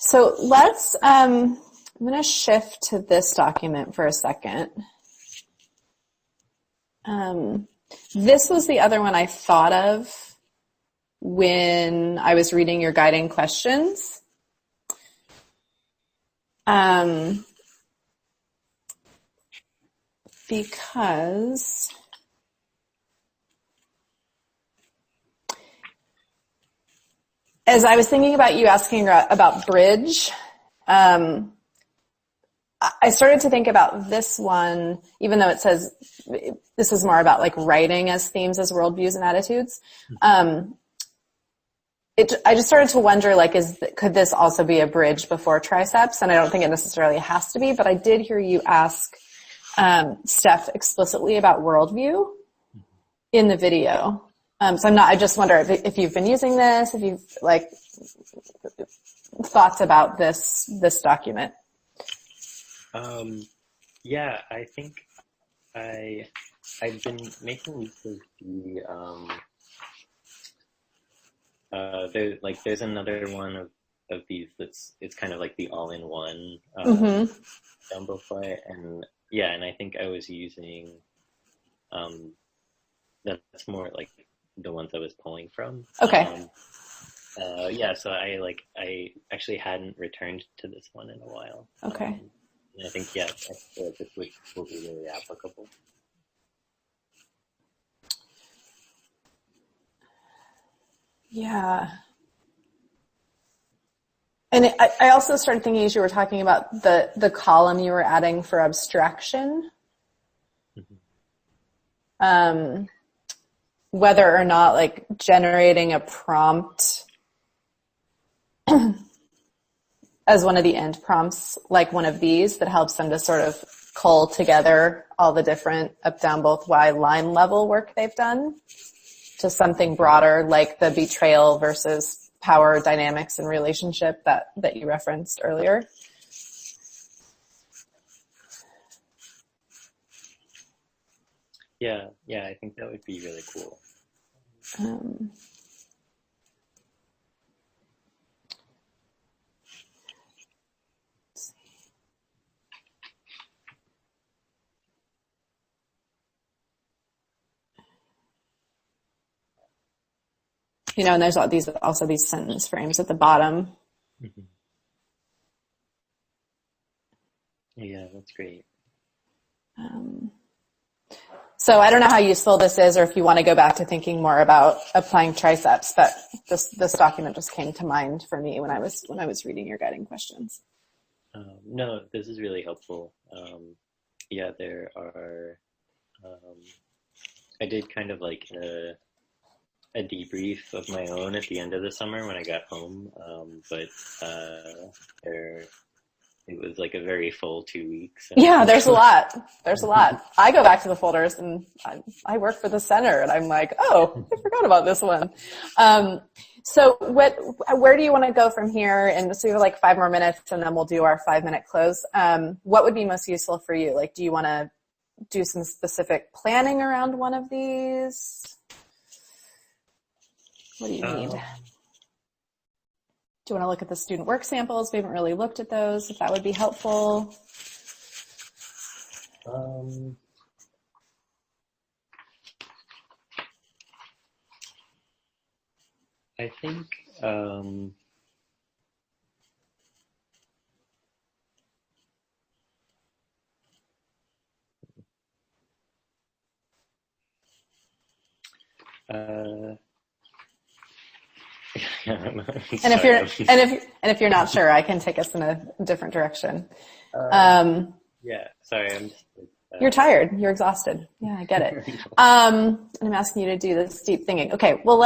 So I'm going to shift to this document for a second. This was the other one I thought of when I was reading your guiding questions. Because as I was thinking about you asking about bridge, I started to think about this one, even though it says this is more about like writing as themes, as worldviews and attitudes. I just started to wonder, like, could this also be a bridge before triceps? And I don't think it necessarily has to be, but I did hear you ask Steph explicitly about worldview in the video. So I just wonder if you've been using this, if you've like thoughts about this document. Yeah, I think I've been making use of there's another one of these it's kind of like the all-in-one Dumbo play, and I think I was using that's more like the ones I was pulling from. Okay. So I actually hadn't returned to this one in a while. Okay. And I think I feel like this will be really applicable. Yeah. And I also started thinking, as you were talking about the column you were adding for abstraction, whether or not like generating a prompt as one of the end prompts, like one of these that helps them to sort of cull together all the different up, down, both Y line level work they've done to something broader, like the betrayal versus power dynamics and relationship that you referenced earlier. Yeah, I think that would be really cool. And there's also these sentence frames at the bottom. Mm-hmm. Yeah, that's great. So I don't know how useful this is, or if you want to go back to thinking more about applying triceps, but this document just came to mind for me when I was reading your guiding questions. No, this is really helpful. There are. I did kind of like a debrief of my own at the end of the summer when I got home, but it was like a very full 2 weeks. Yeah, there's a lot. I go back to the folders and I work for the center and I'm like, oh, I forgot about this one. So where do you want to go from here? And so we have like 5 more minutes and then we'll do our 5-minute close. What would be most useful for you? Like, do you want to do some specific planning around one of these? What do you need? Do you want to look at the student work samples? We haven't really looked at those, if that would be helpful. I think and if you're not sure, I can take us in a different direction. Sorry, I'm just. You're tired. You're exhausted. Yeah, I get it. And I'm asking you to do this deep thinking. Okay, well,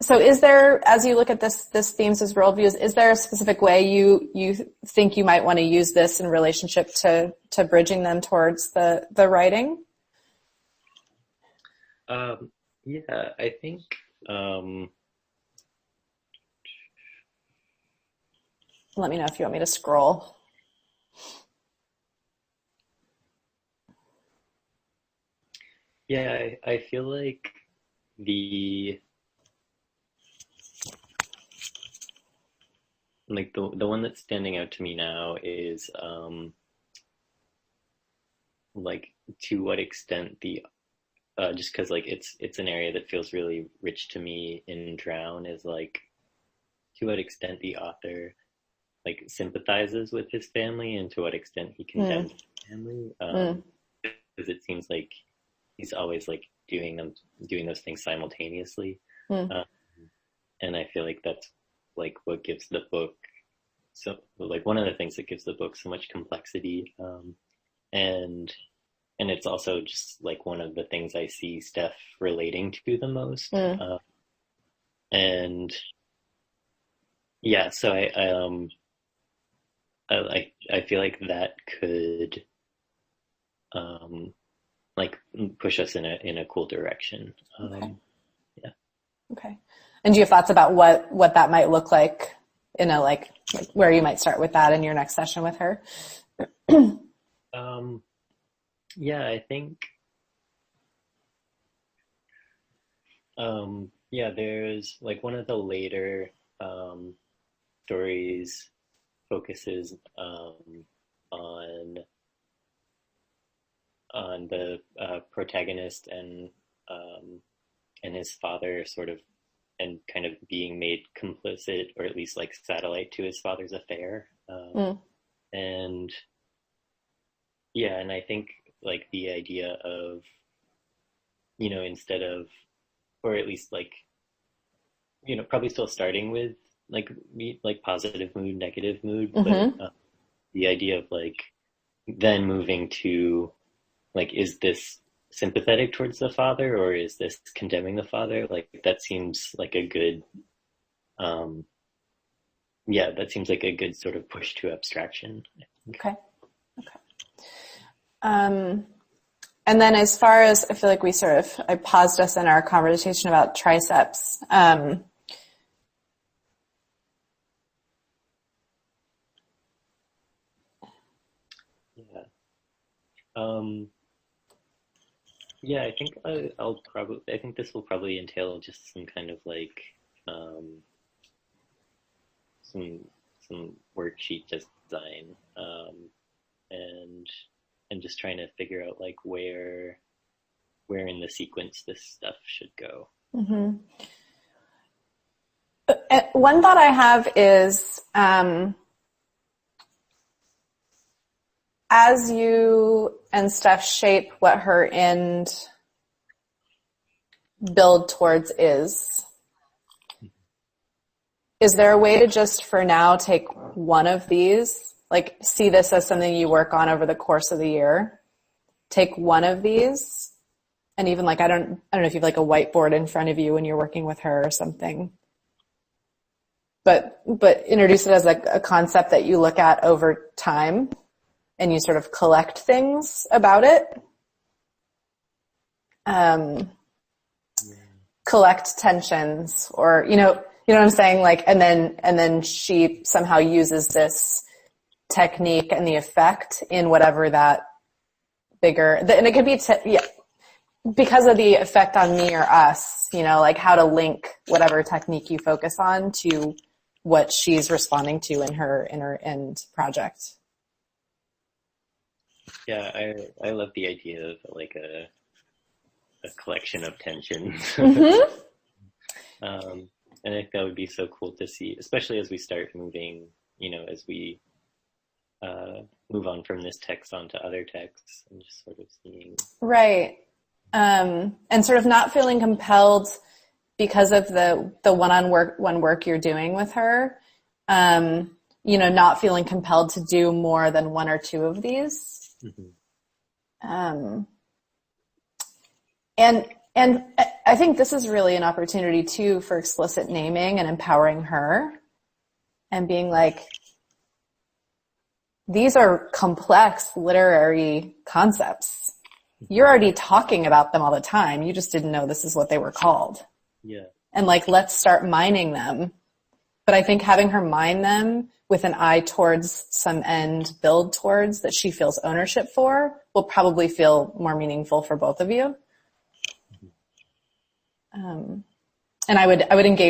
so is there, as you look at this themes as worldviews, is there a specific way you think you might want to use this in relationship to bridging them towards the writing? I think let me know if you want me to scroll. Yeah, I feel like like the one that's standing out to me now is like to what extent the just because like it's an area that feels really rich to me in Drown, is like to what extent the author like sympathizes with his family and to what extent he condemns his family, because it seems like he's always like doing those things simultaneously. And I feel like that's like what gives the book so like one of the things that gives the book so much complexity, and it's also just like one of the things I see Steph relating to the most. And yeah, so I feel like that could like push us in a cool direction. Okay. Yeah. Okay. And do you have thoughts about what that might look like in a like where you might start with that in your next session with her? Yeah, I think yeah, there's like one of the later stories focuses on the protagonist and his father sort of, and kind of being made complicit, or at least like satellite to his father's affair. And yeah, and I think like the idea of, instead of, or at least like, probably still starting with like positive mood, negative mood, but the idea of like then moving to like, is this sympathetic towards the father or is this condemning the father? Like that seems like a good, that seems like a good sort of push to abstraction. Okay. And then as far as, I feel like I paused us in our conversation about triceps. Yeah, I think I think this will probably entail just some kind of like, some worksheet design, and just trying to figure out like where in the sequence this stuff should go. One thought I have is, as you and Steph shape what her end build towards is there a way to just for now take one of these, like see this as something you work on over the course of the year, take one of these, and even like, I don't know if you have like a whiteboard in front of you when you're working with her or something, but introduce it as like a concept that you look at over time and you sort of collect things about it. Collect tensions, or, you know what I'm saying? Like, and then she somehow uses this technique and the effect in whatever that bigger, and it could be, because of the effect on me or us, like how to link whatever technique you focus on to what she's responding to in her end project. Yeah, I love the idea of like a collection of tensions. And I think that would be so cool to see, especially as we start moving, as we move on from this text onto other texts, and just sort of seeing. Right. And sort of not feeling compelled because of the one work you're doing with her, not feeling compelled to do more than one or two of these. And I think this is really an opportunity too for explicit naming and empowering her and being like, these are complex literary concepts. You're already talking about them all the time. You just didn't know this is what they were called. Yeah. And like, let's start mining them. But I think having her mine them with an eye towards some end build towards that she feels ownership for will probably feel more meaningful for both of you. And I would engage